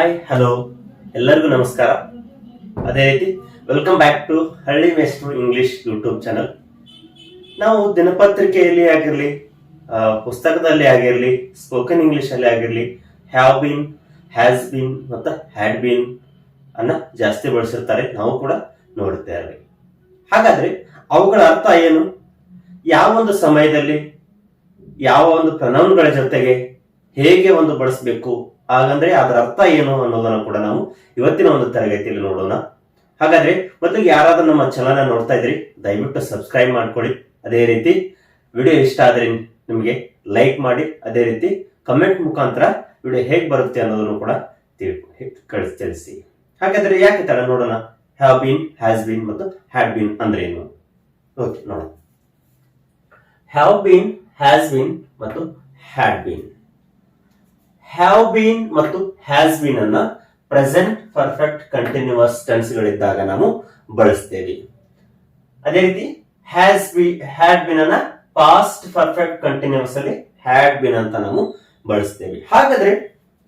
Hi hello ಎಲ್ಲರಿಗೂ ನಮಸ್ಕಾರ. ಅದೇ ರೀತಿ ವೆಲ್ಕಮ್ ಬ್ಯಾಕ್ ಟು ಹಳ್ಳಿ ಮೇಸ್ಟ್ರು ಇಂಗ್ಲಿಷ್ ಯೂಟ್ಯೂಬ್ ಚಾನಲ್. ನಾವು ದಿನಪತ್ರಿಕೆಯಲ್ಲಿ ಆಗಿರಲಿ, ಪುಸ್ತಕದಲ್ಲಿ ಆಗಿರಲಿ, ಸ್ಪೋಕನ್ ಇಂಗ್ಲಿಷ್ ಅಲ್ಲಿ ಆಗಿರಲಿ, ಹ್ಯಾವ್ ಬೀನ್, ಹ್ಯಾಸ್ ಬೀನ್ ಮತ್ತು ಹ್ಯಾಡ್ ಬೀನ್ ಅನ್ನ ಜಾಸ್ತಿ ಬಳಸಿರ್ತಾರೆ, ನಾವು ಕೂಡ ನೋಡುತ್ತೇವೆ. ಹಾಗಾದ್ರೆ ಅವುಗಳ ಅರ್ಥ ಏನು, ಯಾವ ಒಂದು ಸಮಯದಲ್ಲಿ ಯಾವ ಒಂದು ಪ್ರನೌನ್ಗಳ ಜೊತೆಗೆ ಹೇಗೆ ಒಂದು ಬಳಸಬೇಕು, ಹಾಗಂದ್ರೆ ಅದರ ಅರ್ಥ ಏನು ಅನ್ನೋದನ್ನು ಕೂಡ ನಾವು ಇವತ್ತಿನ ಒಂದು ತರಗತಿಯಲ್ಲಿ ನೋಡೋಣ. ಹಾಗಾದ್ರೆ ಮೊದಲಿಗೆ ಯಾರಾದ್ರೂ ನಮ್ಮ ಚಾನಲ್ ನೋಡ್ತಾ ಇದ್ರಿ ದಯವಿಟ್ಟು ಸಬ್ಸ್ಕ್ರೈಬ್ ಮಾಡ್ಕೊಳ್ಳಿ. ಅದೇ ರೀತಿ ವಿಡಿಯೋ ಇಷ್ಟ ಆದ್ರೆ ನಿಮಗೆ ಲೈಕ್ ಮಾಡಿ, ಅದೇ ರೀತಿ ಕಮೆಂಟ್ ಮುಖಾಂತರ ವಿಡಿಯೋ ಹೇಗೆ ಬರುತ್ತೆ ಅನ್ನೋದನ್ನು ಕೂಡ ತಿಳಿಸಿ. ಹಾಗಾದ್ರೆ ಯಾಕೆ ತರ ನೋಡೋಣ, ಹ್ಯಾವ್ ಬೀನ್, ಹ್ಯಾಸ್ ಬೀನ್ ಮತ್ತು ಹ್ಯಾಡ್ ಬೀನ್ ಅಂದ್ರೆ ಏನು. ಓಕೆ, ನೋಡೋಣ. ಹ್ಯಾವ್ ಬೀನ್, ಹ್ಯಾಸ್ ಬೀನ್ ಮತ್ತು ಹ್ಯಾಡ್ ಬೀನ್. ಹ್ಯಾವ್ ಬೀನ್ ಮತ್ತು ಹ್ಯಾಸ್ ಬೀನ್ ಅನ್ನ ಪ್ರೆಸೆಂಟ್ ಪರ್ಫೆಕ್ಟ್ ಕಂಟಿನ್ಯೂಸ್ ಟೆನ್ಸ್ ಗಳಿದ್ದಾಗ ನಾವು ಬಳಸ್ತೇವೆ. ಅದೇ ರೀತಿ ಹ್ಯಾಡ್ ಬೀನ್ ಅನ್ನ ಪಾಸ್ಟ್ ಪರ್ಫೆಕ್ಟ್ ಕಂಟಿನ್ಯೂಸ್ ಅಲ್ಲಿ ಹ್ಯಾಡ್ ಬೀನ್ ಅಂತ ನಾವು ಬಳಸ್ತೇವೆ. ಹಾಗಾದ್ರೆ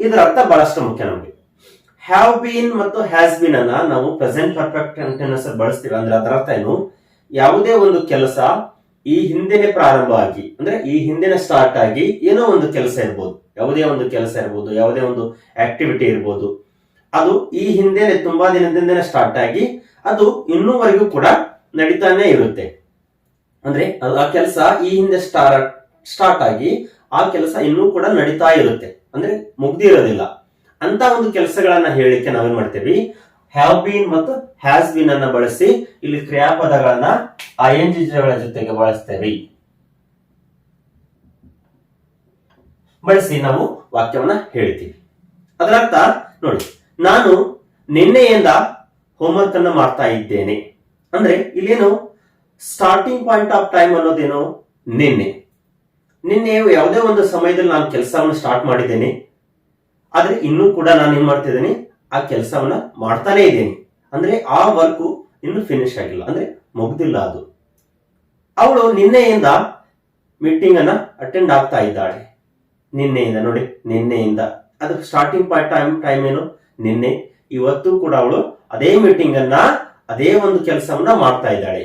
ಇದರ ಅರ್ಥ ಬಹಳಷ್ಟು ಮುಖ್ಯ ನಮಗೆ. ಹ್ಯಾವ್ ಬೀನ್ ಮತ್ತು ಹ್ಯಾಸ್ ಬೀನ್ ಅನ್ನ ನಾವು ಪ್ರೆಸೆಂಟ್ ಪರ್ಫೆಕ್ಟ್ ಕಂಟಿನ್ಯೂಸ್ ಅಲ್ಲಿ ಬಳಸ್ತೀವಿ ಅಂದ್ರೆ ಅದರ ಅರ್ಥ ಏನು, ಯಾವುದೇ ಒಂದು ಕೆಲಸ ಈ ಹಿಂದೆನೆ ಪ್ರಾರಂಭ ಆಗಿ, ಅಂದ್ರೆ ಈ ಹಿಂದಿನ ಸ್ಟಾರ್ಟ್ ಆಗಿ ಏನೋ ಒಂದು ಕೆಲಸ ಇರ್ಬೋದು, ಯಾವುದೇ ಒಂದು ಕೆಲಸ ಇರ್ಬೋದು, ಯಾವುದೇ ಒಂದು ಆಕ್ಟಿವಿಟಿ ಇರ್ಬೋದು, ಅದು ಈ ಹಿಂದೆನೆ ತುಂಬಾ ದಿನದಿಂದನೇ ಸ್ಟಾರ್ಟ್ ಆಗಿ ಅದು ಇನ್ನೂವರೆಗೂ ಕೂಡ ನಡೀತಾನೆ ಇರುತ್ತೆ. ಅಂದ್ರೆ ಆ ಕೆಲಸ ಈ ಹಿಂದೆ ಸ್ಟಾರ್ಟ್ ಆಗಿ ಆ ಕೆಲಸ ಇನ್ನೂ ಕೂಡ ನಡೀತಾ ಇರುತ್ತೆ, ಅಂದ್ರೆ ಮುಗ್ದಿರೋದಿಲ್ಲ ಅಂತ ಒಂದು ಕೆಲಸಗಳನ್ನ ಹೇಳಿಕೆ ನಾವೇನ್ ಮಾಡ್ತೇವೆ, ಹ್ಯಾವ್ ಬೀನ್ ಮತ್ತು ಹ್ಯಾಸ್ ಬೀನ್ ಅನ್ನ ಬಳಸಿ ಇಲ್ಲಿ ಕ್ರಿಯಾಪದಗಳನ್ನ ING ಗಳ ಜೊತೆಗೆ ಬಳಸಿ ನಾವು ವಾಕ್ಯವನ್ನ ಹೇಳ್ತೀವಿ. ಅದರರ್ಥ ನೋಡಿ, ನಾನು ನಿನ್ನೆಯಿಂದ ಹೋಮ್ವರ್ಕ್ ಅನ್ನ ಮಾಡ್ತಾ ಇದ್ದೇನೆ ಅಂದ್ರೆ ಇಲ್ಲೇನು ಸ್ಟಾರ್ಟಿಂಗ್ ಪಾಯಿಂಟ್ ಆಫ್ ಟೈಮ್ ಅನ್ನೋದೇನು, ನಿನ್ನೆ ಯಾವುದೇ ಒಂದು ಸಮಯದಲ್ಲಿ ನಾನು ಕೆಲಸವನ್ನು ಸ್ಟಾರ್ಟ್ ಮಾಡಿದ್ದೇನೆ, ಆದ್ರೆ ಇನ್ನೂ ಕೂಡ ನಾನು ಏನ್ ಮಾಡ್ತಿದ್ದೇನೆ, ಆ ಕೆಲಸವನ್ನ ಮಾಡ್ತಾನೆ ಇದ್ದೇನೆ. ಅಂದ್ರೆ ಆ ವರ್ಕ್ ಇನ್ನು ಫಿನಿಶ್ ಆಗಿಲ್ಲ, ಅಂದ್ರೆ ಮುಗ್ದಿಲ್ಲ ಅದು. ಅವಳು ನಿನ್ನೆಯಿಂದ ಮೀಟಿಂಗ್ ಅನ್ನ ಅಟೆಂಡ್ ಆಗ್ತಾ ಇದ್ದಾಳೆ. ನಿನ್ನೆಯಿಂದ ನೋಡಿ, ನಿನ್ನೆಯಿಂದ ಅದು ಸ್ಟಾರ್ಟಿಂಗ್ ಟೈಮ್ ಏನು, ನಿನ್ನೆ. ಇವತ್ತು ಕೂಡ ಅವಳು ಅದೇ ಮೀಟಿಂಗ್ ಅನ್ನ, ಅದೇ ಒಂದು ಕೆಲಸವನ್ನ ಮಾಡ್ತಾ ಇದ್ದಾಳೆ.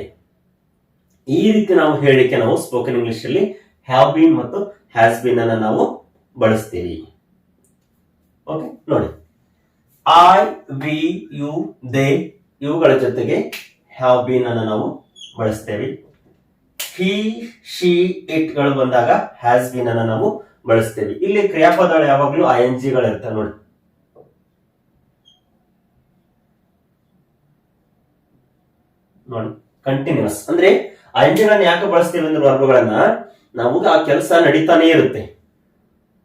ಈ ರೀತಿ ನಾವು ಹೇಳಿಕೆ ನಾವು ಸ್ಪೋಕನ್ ಇಂಗ್ಲಿಷ್ ಅಲ್ಲಿ ಹ್ಯಾವ್ ಬೀನ್ ಮತ್ತು ಹ್ಯಾಸ್ ಬೀನ್ ಅನ್ನ ನಾವು ಬಳಸ್ತೀವಿ. ಓಕೆ, ನೋಡಿ, ಐ, ವಿ, ಯು, ದೇ ಇವುಗಳ ಜೊತೆಗೆ ಹ್ಯಾವ್ ಬೀನ್ ಅನ್ನ ನಾವು ಬಳಸ್ತೇವೆ. ಹಿ, ಶಿ, ಇಟ್ ಗಳು ಬಂದಾಗ ಹ್ಯಾಸ್ ಬೀನ್ ಅನ್ನ ನಾವು ಬಳಸ್ತೇವೆ. ಇಲ್ಲಿ ಕ್ರಿಯಾಪದಗಳು ಯಾವಾಗಲೂ ING ಗಳು ಇರ್ತವೆ ನೋಡಿ. ಕಂಟಿನ್ಯೂಸ್ ಅಂದ್ರೆ ING ಗಳನ್ನ ಯಾಕೆ ಬಳಸ್ತೇವೆ ಅಂದ್ರೆ ವರ್ಗಗಳನ್ನ ನಾವು ಆ ಕೆಲಸ ನಡೀತಾನೆ ಇರುತ್ತೆ,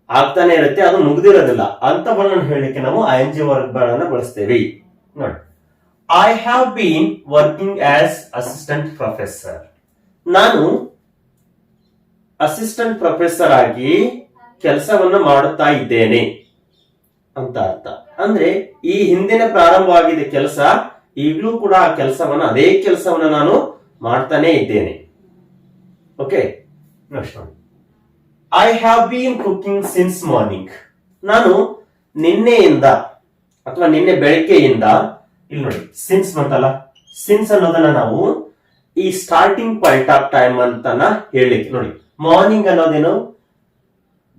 ಆಗ್ತಾನೆ ಇರುತ್ತೆ, ಅದು ಮುಗ್ದಿರೋದಿಲ್ಲ ಅಂತವನ್ನ ಹೇಳಲಿಕ್ಕೆ ನಾವು ING ವರ್ಗಗಳನ್ನ ಬಳಸ್ತೇವೆ. ನೋಡಿ, I have been working as assistant professor. ನಾನು ಅಸಿಸ್ಟೆಂಟ್ ಪ್ರೊಫೆಸರ್ ಆಗಿ ಕೆಲಸವನ್ನ ಮಾಡುತ್ತಾ ಇದ್ದೇನೆ ಅಂತ ಅರ್ಥ. ಅಂದ್ರೆ ಈ ಹಿಂದಿನ ಪ್ರಾರಂಭವಾಗಿದೆ ಕೆಲಸ, ಈಗಲೂ ಕೂಡ ಆ ಕೆಲಸವನ್ನ, ಅದೇ ಕೆಲಸವನ್ನ ನಾನು ಮಾಡ್ತಾನೆ ಇದ್ದೇನೆ. Okay, I have bean cooking since morning. ನಾನು ನಿನ್ನೆಯಿಂದ ಅಥವಾ ನಿನ್ನೆ ಬೆಳಗ್ಗೆಯಿಂದ, ಇಲ್ಲಿ ನೋಡಿ ಸಿನ್ಸ್ ಬಂತಲ್ಲ, ಸಿನ್ಸ್ ಅನ್ನೋದನ್ನ ನಾವು ಈ ಸ್ಟಾರ್ಟಿಂಗ್ ಪಾಯಿಂಟ್ ಆಫ್ ಟೈಮ್ ಅಂತಾನ ಹೇಳಲಿಕ್ಕೆ ನೋಡಿ. ಮಾರ್ನಿಂಗ್ ಅನ್ನೋದೇನು,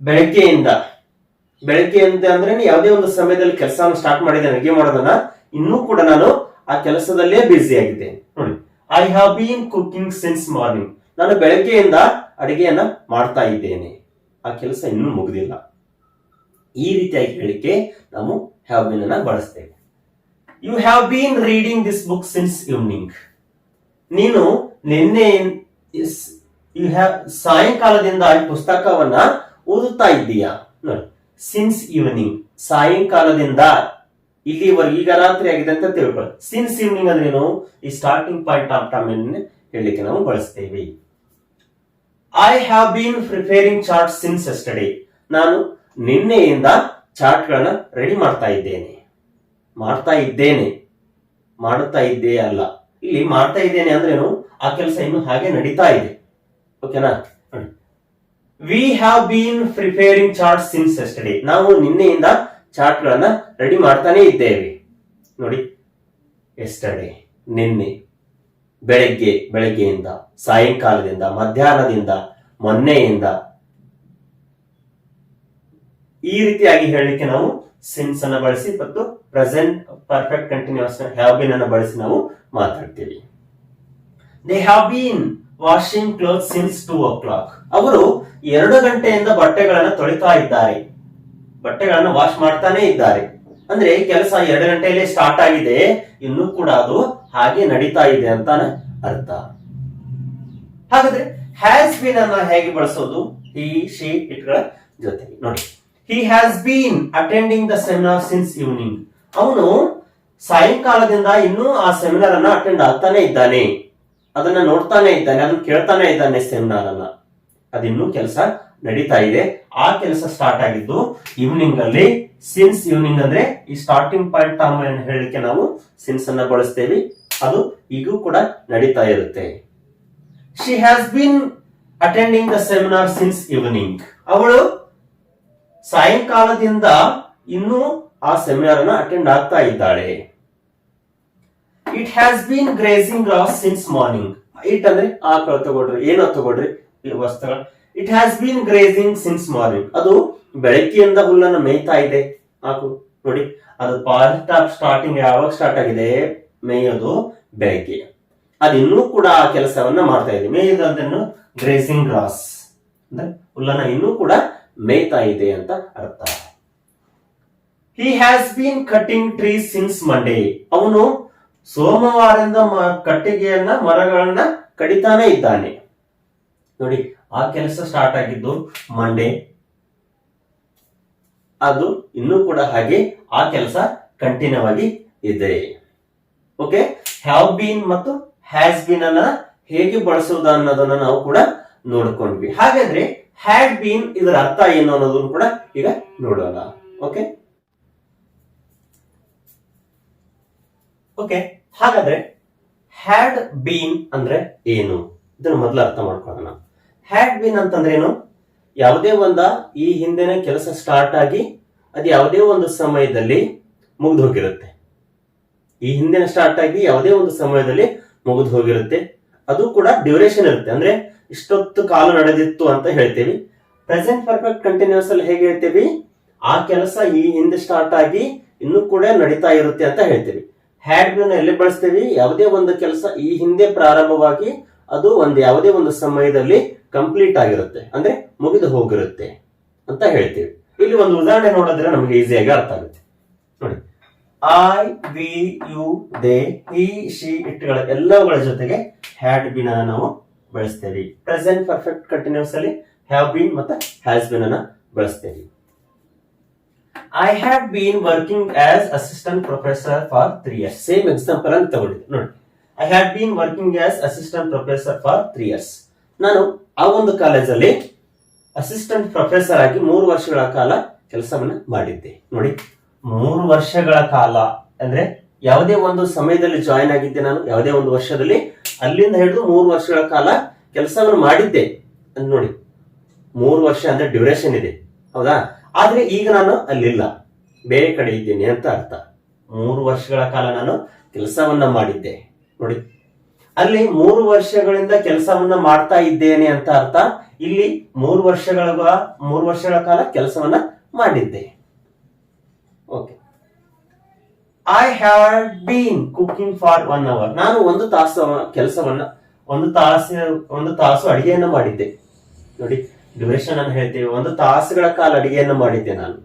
ಬೆಳಗ್ಗೆಯಿಂದ ಅಂದ್ರೆ ಯಾವುದೇ ಒಂದು ಸಮಯದಲ್ಲಿ ಕೆಲಸವನ್ನು ಸ್ಟಾರ್ಟ್ ಮಾಡಿದ್ದೇನೆ, ಅಡುಗೆ ಮಾಡೋದನ್ನ, ಇನ್ನೂ ಕೂಡ ನಾನು ಆ ಕೆಲಸದಲ್ಲೇ ಬ್ಯುಸಿ ಆಗಿದ್ದೇನೆ. ನೋಡಿ, I have bean cooking since morning. ನಾನು ಬೆಳಗ್ಗೆಯಿಂದ ಅಡಿಗೆಯನ್ನ ಮಾಡ್ತಾ ಇದ್ದೇನೆ, ಆ ಕೆಲಸ ಇನ್ನೂ ಮುಗಿದಿಲ್ಲ. ಈ ರೀತಿಯಾಗಿ ಹೇಳಿಕೆ ನಾವು ಹ್ಯಾವ್ ಬೀನ್ ಅನ್ನ ಬಳಸ್ತೇವೆ. You have been reading this book since evening. ನೀನು ನಿನ್ನೆ ಸಾಯಂಕಾಲದಿಂದ ಈ ಪುಸ್ತಕವನ್ನ ಓದುತ್ತಾ ಇದ್ದೀಯಾ. ನೋಡಿ, ಸಿನ್ಸ್ ಈವ್ನಿಂಗ್, ಸಾಯಂಕಾಲದಿಂದ ಇಲ್ಲಿವರೆಗೆ, ಈಗ ರಾತ್ರಿ ಆಗಿದೆ ಅಂತ ತಿಳ್ಕೊಳ್ಳಿ. ಸಿನ್ಸ್ ಈವ್ನಿಂಗ್ ಅಂದ್ರೇನು, ಈ ಸ್ಟಾರ್ಟಿಂಗ್ ಪಾಯಿಂಟ್ ಆಫ್ ಟೈಮ್ ಹೇಳಲಿಕ್ಕೆ ನಾವು ಬಳಸ್ತೇವೆ. I have bean preparing chart since yesterday. ನಾನು ನಿನ್ನೆಯಿಂದ ಚಾರ್ಟ್ ಗಳನ್ನ ರೆಡಿ ಮಾಡ್ತಾ ಇದ್ದೇನೆ. ಮಾಡುತ್ತಾ ಇದ್ದೇ ಅಲ್ಲ, ಇಲ್ಲಿ ಮಾಡ್ತಾ ಇದ್ದೇನೆ ಅಂದ್ರೇನು, ಆ ಕೆಲಸ ಇನ್ನು ಹಾಗೆ ನಡೀತಾ ಇದೆ. ಓಕೆನಾ. We have been preparing chart since yesterday. ನಾವು ನಿನ್ನೆಯಿಂದ ಚಾರ್ಟ್ ಗಳನ್ನ ರೆಡಿ ಮಾಡ್ತಾನೆ ಇದ್ದೇವೆ. ನೋಡಿ, ಎಸ್ಟರ್ಡೇ ನಿನ್ನೆ, ಬೆಳಗ್ಗೆಯಿಂದ, ಸಾಯಂಕಾಲದಿಂದ, ಮಧ್ಯಾಹ್ನದಿಂದ, ಮೊನ್ನೆಯಿಂದ, ಈ ರೀತಿಯಾಗಿ ಹೇಳಲಿಕ್ಕೆ ನಾವು ಸಿನ್ಸ್ ಅನ್ನ ಬಳಸಿ ಮತ್ತು present perfect continuous have been ಅನ್ನ ಬಳಸಿ ನಾವು ಮಾತಾಡ್ತೀವಿ. They have been washing cloth since 2 o'clock. ಅವರು 2 ಗಂಟೆಯಿಂದ ಬಟ್ಟೆಗಳನ್ನು ತೊಳಿತಾ ಇದ್ದಾರೆ, ಬಟ್ಟೆಗಳನ್ನು ವಾಶ್ ಮಾಡ್ತಾನೆ ಇದ್ದಾರೆ. ಅಂದ್ರೆ ಕೆಲಸ 2 ಗಂಟೆಯಲ್ಲಿ ಸ್ಟಾರ್ಟ್ ಆಗಿದೆ, ಇನ್ನೂ ಕೂಡ ಅದು ಹಾಗೆ ನಡೀತಾ ಇದೆ ಅಂತಾನೆ ಅರ್ಥ. ಹಾಗಾದ್ರೆ ಹ್ಯಾಸ್ ಬೀನ್ ಅನ್ನ ಹೇಗೆ ಬಳಸೋದು? ಹಿ, ಶಿ, ಇಟ್ಗಳ ಜೊತೆಗೆ ನೋಡಿ. He has been attending the seminar since evening. ಅವನು ಸಾಯಂಕಾಲದಿಂದ ಇನ್ನೂ ಆ ಸೆಮಿನಾರ್ ಅನ್ನ ಅಟೆಂಡ್ ಆಗ್ತಾನೆ ಇದ್ದಾನೆ, ಅದನ್ನ ನೋಡ್ತಾನೆ ಇದ್ದಾನೆ, ಅದನ್ನ ಕೇಳ್ತಾನೆ ಇದ್ದಾನೆ. ಸೆಮಿನಾರ್ ಅನ್ನ ಅದಿನ್ನೂ ಕೆಲಸ ನಡೀತಾ ಇದೆ. ಆ ಕೆಲಸ ಸ್ಟಾರ್ಟ್ ಆಗಿದ್ದು ಈವ್ನಿಂಗ್ ಅಲ್ಲಿ. ಸಿನ್ಸ್ ಈವ್ನಿಂಗ್ ಅಂದ್ರೆ ಈ ಸ್ಟಾರ್ಟಿಂಗ್ ಪಾಯಿಂಟ್ ಟರ್ಮ್ ಅನ್ನು ಹೇಳಲಿಕ್ಕೆ ನಾವು ಸಿನ್ಸ್ ಅನ್ನ ಬಳಸ್ತೇವೆ. ಅದು ಈಗೂ ಕೂಡ ನಡೀತಾ ಇರುತ್ತೆ. She has been attending the seminar since evening. ಅವಳು ಸಾಯಂಕಾಲದಿಂದ ಇನ್ನೂ ಆ ಸೆಮಿನಾರ್ ಅನ್ನ ಅಟೆಂಡ್ ಆಗ್ತಾ ಇದ್ದಾಳೆ. It has been grazing grass since morning. It ಅಂದ್ರೆ ಆಕಳ ತಗೊಳ್ರಿ, ಏನೋ ತಗೊಳ್ರಿ ವಸ್ತುಗಳು. It has been grazing since morning. ಅದು ಬೆಳಗ್ಗೆಯಿಂದ ಹುಲ್ಲನ್ನು ಮೇಯ್ತಾ ಇದೆ. ಆಕು ನೋಡಿ, ಅದು ಪಾರ್ಟ್ ಆಫ್ ಸ್ಟಾರ್ಟಿಂಗ್ ಯಾವಾಗ ಸ್ಟಾರ್ಟ್ ಆಗಿದೆ? ಮೇಯೋದು ಬೆಳಗ್ಗೆ. ಅದು ಇನ್ನೂ ಕೂಡ ಆ ಕೆಲಸವನ್ನ ಮಾಡ್ತಾ ಇದೆ. ಮೇಯೋದು ಅಂದ್ರೆ ಗ್ರೇಸಿಂಗ್ ಗ್ರಾಸ್ ಅಂದ್ರೆ ಹುಲ್ಲನ್ನ ಇನ್ನೂ ಕೂಡ ಮೇಯ್ತಾ ಇದೆ ಅಂತ ಅರ್ಥ. He has been cutting trees since Monday. ಅವನು ಸೋಮವಾರದಿಂದ ಕಟ್ಟಿಗೆಯನ್ನ, ಮರಗಳನ್ನ ಕಡಿತಾನೆ ಇದ್ದಾನೆ. ನೋಡಿ, ಆ ಕೆಲಸ ಸ್ಟಾರ್ಟ್ ಆಗಿದ್ದು ಮಂಡೇ, ಅದು ಇನ್ನೂ ಕೂಡ ಹಾಗೆ ಆ ಕೆಲಸ ಕಂಟಿನ್ಯೂ ಆಗಿ ಇದೆ. ಓಕೆ, ಹ್ಯಾವ್ ಬೀನ್ ಮತ್ತು ಹ್ಯಾಸ್ ಬೀನ್ ಅನ್ನ ಹೇಗೆ ಬಳಸುವುದು ಅನ್ನೋದನ್ನ ನಾವು ಕೂಡ ನೋಡ್ಕೊಂಡ್ವಿ. ಹಾಗಾದ್ರೆ ಹ್ಯಾಡ್ ಬೀನ್ ಇದರ ಅರ್ಥ ಏನು ಅನ್ನೋದನ್ನು ಕೂಡ ಈಗ ನೋಡೋಣ. ಓಕೆ ಓಕೆ ಹಾಗಾದ್ರೆ ಹ್ಯಾಡ್ ಬೀನ್ ಅಂದ್ರೆ ಏನು ಇದನ್ನ ಮೊದಲು ಅರ್ಥ ಮಾಡ್ಕೊಳ್ಳೋಣ. ಹ್ಯಾಡ್ ಬೀನ್ ಅಂತಂದ್ರೆ ಏನು? ಯಾವುದೇ ಈ ಹಿಂದಿನ ಕೆಲಸ ಸ್ಟಾರ್ಟ್ ಆಗಿ ಅದು ಯಾವುದೇ ಒಂದು ಸಮಯದಲ್ಲಿ ಮುಗಿದು ಹೋಗಿರುತ್ತೆ. ಈ ಹಿಂದಿನ ಸ್ಟಾರ್ಟ್ ಆಗಿ ಯಾವುದೇ ಒಂದು ಸಮಯದಲ್ಲಿ ಮುಗಿದು ಹೋಗಿರುತ್ತೆ. ಅದು ಕೂಡ ಡ್ಯೂರೇಷನ್ ಇರುತ್ತೆ. ಅಂದ್ರೆ ಇಷ್ಟೊತ್ತು ಕಾಲ ನಡೆದಿತ್ತು ಅಂತ ಹೇಳ್ತೇವೆ. ಪ್ರೆಸೆಂಟ್ ಪರ್ಫೆಕ್ಟ್ ಕಂಟಿನ್ಯೂಸ್ ಅಲ್ಲಿ ಹೇಗೆ ಹೇಳ್ತೇವೆ? ಆ ಕೆಲಸ ಈ ಹಿಂದೆ ಸ್ಟಾರ್ಟ್ ಆಗಿ ಇನ್ನೂ ಕೂಡ ನಡೀತಾ ಇರುತ್ತೆ ಅಂತ ಹೇಳ್ತೇವೆ. ಹ್ಯಾಡ್ ಬೀನ್ ಎಲ್ಲಿ ಬಳಸ್ತೇವೆ? ಯಾವುದೇ ಒಂದು ಕೆಲಸ ಈ ಹಿಂದೆ ಪ್ರಾರಂಭವಾಗಿ ಅದು ಯಾವುದೇ ಒಂದು ಸಮಯದಲ್ಲಿ ಕಂಪ್ಲೀಟ್ ಆಗಿರುತ್ತೆ, ಅಂದ್ರೆ ಮುಗಿದು ಹೋಗಿರುತ್ತೆ ಅಂತ ಹೇಳ್ತೀವಿ. ಇಲ್ಲಿ ಒಂದು ಉದಾಹರಣೆ ನೋಡಿದ್ರೆ ನಮಗೆ ಈಸಿಯಾಗಿ ಅರ್ಥ ಆಗುತ್ತೆ. ನೋಡಿ, I, we, you, they, he, she, ಇಟ್ಗಳ ಎಲ್ಲವುಗಳ ಜೊತೆಗೆ ಹ್ಯಾಡ್ ಬೀನ್ ಅನ್ನ ನಾವು ಬಳಸ್ತೇವೆ. ಪ್ರೆಸೆಂಟ್ ಪರ್ಫೆಕ್ಟ್ ಕಂಟಿನ್ಯೂಸ್ ಅಲ್ಲಿ ಹ್ಯಾವ್ ಬೀನ್ ಮತ್ತೆ ಹ್ಯಾಸ್ ಬೀನ್ ಅನ್ನ ಬಳಸ್ತೇವೆ. I have been working as assistant professor for 3 years. Same example ಅಂತ ತಗೊಂಡಿದ್ದೆ ನೋಡಿ. I have been working as assistant professor for 3 years. ನಾನು ಆ ಒಂದು ಕಾಲೇಜಲ್ಲಿ ಅಸಿಸ್ಟೆಂಟ್ ಪ್ರೊಫೆಸರ್ ಆಗಿ 3 ವರ್ಷಗಳ ಕಾಲ ಕೆಲಸವನ್ನ ಮಾಡಿದ್ದೆ. ನೋಡಿ, 3 ವರ್ಷಗಳ ಕಾಲ ಅಂದ್ರೆ ಯಾವುದೇ ಒಂದು ಸಮಯದಲ್ಲಿ ಜಾಯಿನ್ ಆಗಿದ್ದೆ ನಾನು, ಯಾವುದೇ ಒಂದು ವರ್ಷದಲ್ಲಿ, ಅಲ್ಲಿಂದ ಹಿಡಿದು 3 ವರ್ಷಗಳ ಕಾಲ ಕೆಲಸವನ್ನು ಮಾಡಿದ್ದೆ ಅಂತ ನೋಡಿ. 3 ವರ್ಷ ಅಂದ್ರೆ ಡ್ಯೂರೇಷನ್ ಇದೆ, ಹೌದಾ? ಆದ್ರೆ ಈಗ ನಾನು ಅಲ್ಲಿಲ್ಲ, ಬೇರೆ ಕಡೆ ಇದ್ದೀನಿ ಅಂತ ಅರ್ಥ. 3 ವರ್ಷಗಳ ಕಾಲ ನಾನು ಕೆಲಸವನ್ನ ಮಾಡಿದ್ದೆ ನೋಡಿ. ಅಲ್ಲಿ 3 ವರ್ಷಗಳಿಂದ ಕೆಲಸವನ್ನ ಮಾಡ್ತಾ ಇದ್ದೇನೆ ಅಂತ ಅರ್ಥ. ಇಲ್ಲಿ 3 ವರ್ಷಗಳ ಕಾಲ ಕೆಲಸವನ್ನ ಮಾಡಿದ್ದೆ. Okay, I have bean cooking for 1 hour. ನಾನು 1 ತಾಸು ಕೆಲಸವನ್ನ, 1 ತಾಸು ಅಡಿಗೆಯನ್ನ ಮಾಡಿದ್ದೆ ನೋಡಿ. ಡ್ಯೂರೇಷನ್ ಅನ್ನು ಹೇಳ್ತೀವಿ. 1 ತಾಸುಗಳ ಕಾಲ ಅಡಿಗೆಯನ್ನ ಮಾಡಿದ್ದೆ ನಾನು.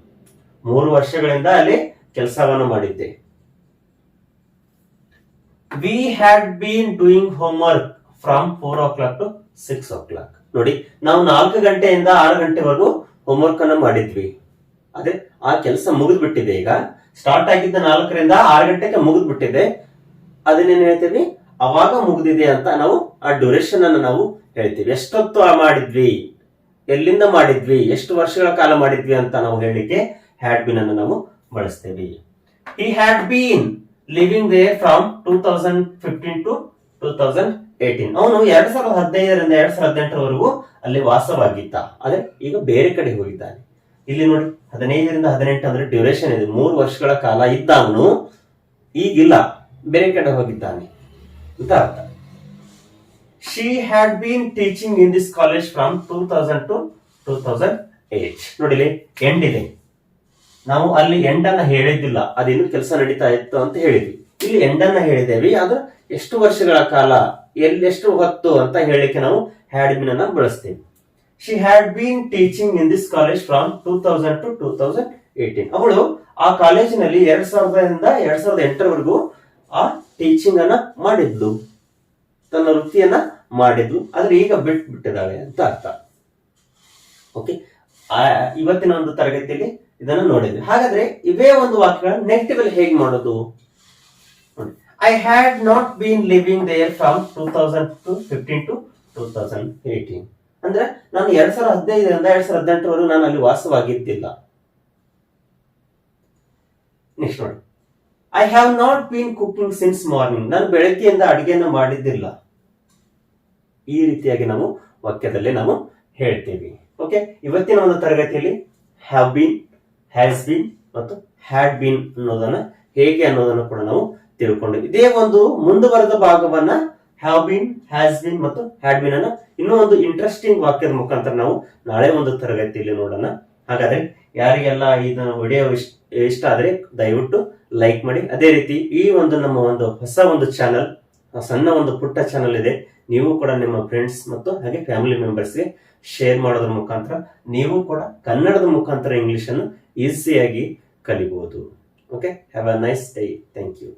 3 ವರ್ಷಗಳಿಂದ ಅಲ್ಲಿ ಕೆಲಸವನ್ನು ಮಾಡಿದ್ದೆ. We had been doing homework from 4 o'clock to 6 o'clock. ನೋಡಿ, ನಾವು 4 ಗಂಟೆಯಿಂದ 6 ಗಂಟೆವರೆಗೂ ಹೋಮ್ವರ್ಕ್ ಅನ್ನ ಮಾಡಿದ್ವಿ. ಅದೇ ಆ ಕೆಲಸ ಮುಗಿದ್ ಬಿಟ್ಟಿದೆ. ಈಗ ಸ್ಟಾರ್ಟ್ ಆಗಿದ್ದ 4ರಿಂದ 6 ಗಂಟೆಗೆ ಮುಗಿದ್ ಬಿಟ್ಟಿದೆ. ಅದನ್ನೇನ್ ಹೇಳ್ತೀವಿ? ಅವಾಗ ಮುಗಿದಿದೆ ಅಂತ ನಾವು ಆ ಡ್ಯೂರೇಷನ್ ಅನ್ನು ನಾವು ಹೇಳ್ತೀವಿ. ಎಷ್ಟೊತ್ತು ಮಾಡಿದ್ವಿ, ಎಲ್ಲಿಂದ ಮಾಡಿದ್ವಿ, ಎಷ್ಟು ವರ್ಷಗಳ ಕಾಲ ಮಾಡಿದ್ವಿ ಅಂತ ನಾವು ಹೇಳಿಕ್ಕೆ ಹ್ಯಾಡ್ ಬೀನ್ ಅನ್ನು ನಾವು ಬಳಸ್ತೇವೆ. He had been living there from 2015 to 2018. ಅವನು 2015ರಿಂದ 2018ರವರೆಗೂ ಅಲ್ಲಿ ವಾಸವಾಗಿದ್ದ. ಆದ್ರೆ ಈಗ ಬೇರೆ ಕಡೆ ಹೋಗಿದ್ದಾನೆ. ಇಲ್ಲಿ ನೋಡಿ 15ರಿಂದ 18 ಅಂದ್ರೆ ಡ್ಯೂರೇಷನ್ ಇದೆ, 3 ವರ್ಷಗಳ ಕಾಲ ಇದ್ದಾನು, ಈಗಿಲ್ಲ, ಬೇರೆ ಕಡೆ ಹೋಗಿದ್ದಾನೆ ಅಂತ ಅರ್ಥ. She had been teaching in this college from 2000 to 2008. ನೋಡಿಲಿ ಎಂಡ್ ಇದೆ, ನಾವು ಅಲ್ಲಿ ಎಂಡ್ ಅನ್ನ ಹೇಳಿದ್ದಿಲ್ಲ, ಅದೇನು ಕೆಲಸ ನಡೀತಾ ಇತ್ತು ಅಂತ ಹೇಳಿದ್ವಿ. ಇಲ್ಲಿ ಎಂಡ್ ಅನ್ನ ಹೇಳಿದ್ದೇವೆ, ಆದ್ರೆ ಎಷ್ಟು ವರ್ಷಗಳ ಕಾಲ, ಎಲ್ಲೆಷ್ಟು ಹೊತ್ತು ಅಂತ ಹೇಳಿಕ್ಕೆ ನಾವು ಹ್ಯಾಡ್ ಬೀನ್ ಅನ್ನ ಬಳಸ್ತೇವೆ. She had been teaching in this college from 2000 to 2018. ಅವಳು ಆ ಕಾಲೇಜಿನಲ್ಲಿ 2000ರಿಂದ 2008ರವರೆಗೂ ಆ ಟೀಚಿಂಗ್ ಅನ್ನ ಮಾಡಿದ್ಲು, ತನ್ನ ವೃತ್ತಿಯನ್ನ ಮಾಡಿದ್ಲು, ಆದ್ರೆ ಈಗ ಬಿಟ್ಟಿದ್ದಾಳೆ ಅಂತ ಅರ್ಥ. ಓಕೆ, ಇವತ್ತಿನ ಒಂದು ತರಗತಿಯಲ್ಲಿ ಇದನ್ನ ನೋಡಿದ್ವಿ. ಹಾಗಾದ್ರೆ ಇವೇ ಒಂದು ವಾಕ್ಯಗಳ ನೆಗೆಟಿವ್ ಅಲ್ಲಿ ಹೇಗೆ ಮಾಡೋದು? I had not been living there from 2015 to 2018. ಅಂದ್ರೆ ನಾನು 2015ರಿಂದ 2018ರವರೆಗೂ ನಾನು ಅಲ್ಲಿ ವಾಸವಾಗಿದ್ದಿಲ್ಲ. ನೆಕ್ಸ್ಟ್ ನೋಡಿ, I have not been cooking since morning. ನಾನು ಬೆಳಗ್ಗೆಯಿಂದ ಅಡಿಗೆಯನ್ನು ಮಾಡಿದ್ದಿಲ್ಲ. ಈ ರೀತಿಯಾಗಿ ನಾವು ವಾಕ್ಯದಲ್ಲಿ ನಾವು ಹೇಳ್ತೀವಿ. ಓಕೆ, ಇವತ್ತಿನ ಒಂದು ತರಗತಿಯಲ್ಲಿ ಹ್ಯಾವ್ ಬೀನ್, ಹ್ಯಾಸ್ ಬೀನ್ ಮತ್ತು ಹ್ಯಾಡ್ ಬೀನ್ ಅನ್ನೋದನ್ನ ಹೇಗೆ ಅನ್ನೋದನ್ನು ಕೂಡ ನಾವು ತಿಳ್ಕೊಂಡು, ಇದೇ ಒಂದು ಮುಂದುವರೆದ ಭಾಗವನ್ನ ಹ್ಯಾವ್ ಬೀನ್, ಹ್ಯಾಸ್ ಬೀನ್ ಮತ್ತು ಹ್ಯಾಡ್ ಬೀನ್ ಅನ್ನ ಇನ್ನೂ ಒಂದು ಇಂಟ್ರೆಸ್ಟಿಂಗ್ ವಾಕ್ಯದ ಮುಖಾಂತರ ನಾವು ನಾಳೆ ಒಂದು ತರಗತಿಯಲ್ಲಿ ನೋಡೋಣ. ಹಾಗಾದ್ರೆ ಯಾರಿಗೆಲ್ಲ ಇದು ವಿಡಿಯೋ ಇಷ್ಟ ಆದ್ರೆ ದಯವಿಟ್ಟು ಲೈಕ್ ಮಾಡಿ. ಅದೇ ರೀತಿ ಈ ಒಂದು ನಮ್ಮ ಒಂದು ಹೊಸ ಒಂದು ಚಾನಲ್, ಸಣ್ಣ ಒಂದು ಪುಟ್ಟ ಚಾನಲ್ ಇದೆ, ನೀವು ಕೂಡ ನಿಮ್ಮ ಫ್ರೆಂಡ್ಸ್ ಮತ್ತು ಹಾಗೆ ಫ್ಯಾಮಿಲಿ ಮೆಂಬರ್ಸ್ಗೆ ಶೇರ್ ಮಾಡೋದ್ರ ಮುಖಾಂತರ ನೀವು ಕೂಡ ಕನ್ನಡದ ಮುಖಾಂತರ ಇಂಗ್ಲಿಷ್ ಅನ್ನು ಈಸಿಯಾಗಿ ಕಲಿಬಹುದು. Okay, have a nice day. Thank you.